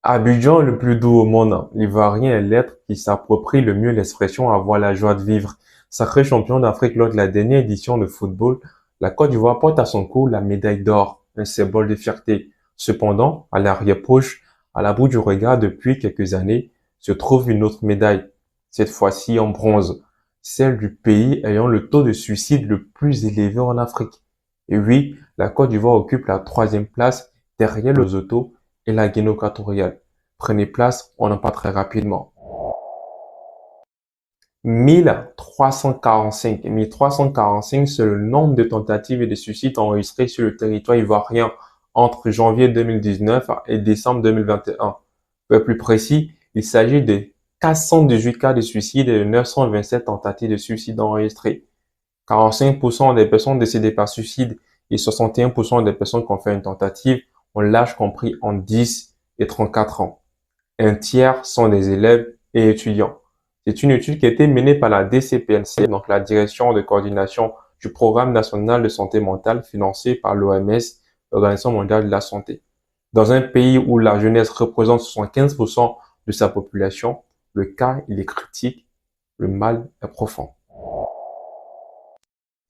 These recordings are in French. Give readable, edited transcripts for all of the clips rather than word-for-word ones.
Abidjan, le plus doux au monde, l'Ivoirien est l'être qui s'approprie le mieux l'expression avoir la joie de vivre. Sacré champion d'Afrique lors de la dernière édition de football, la Côte d'Ivoire porte à son cou la médaille d'or, un symbole de fierté. Cependant, à l'arrière-poche, à la bout du regard depuis quelques années, se trouve une autre médaille, cette fois-ci en bronze, celle du pays ayant le taux de suicide le plus élevé en Afrique. Et oui, la Côte d'Ivoire occupe la troisième place derrière le Lesotho et la Guinée équatoriale. Prenez place, on en parle très rapidement. 1345. 1345, c'est le nombre de tentatives et de suicides enregistrés sur le territoire ivoirien entre janvier 2019 et décembre 2021. Pour être plus précis, il s'agit de 418 cas de suicide et de 927 tentatives de suicide enregistrées. 45% des personnes décédées par suicide et 61% des personnes qui ont fait une tentative ont l'âge compris entre 10 et 34 ans. Un tiers sont des élèves et étudiants. C'est une étude qui a été menée par la DCPNC, donc la Direction de coordination du Programme national de santé mentale financé par l'OMS, l'Organisation mondiale de la santé. Dans un pays où la jeunesse représente 75% de sa population, le cas, il est critique, le mal est profond.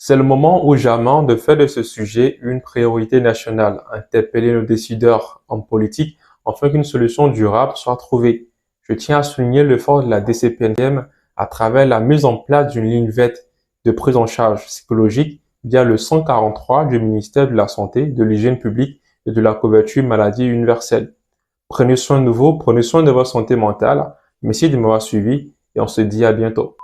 C'est le moment ou jamais de faire de ce sujet une priorité nationale, interpeller nos décideurs en politique afin qu'une solution durable soit trouvée. Je tiens à souligner l'effort de la DCPNM à travers la mise en place d'une ligne verte de prise en charge psychologique via le 143 du ministère de la Santé, de l'Hygiène publique et de la couverture maladie universelle. Prenez soin de vous, prenez soin de votre santé mentale. Merci de m'avoir suivi et on se dit à bientôt.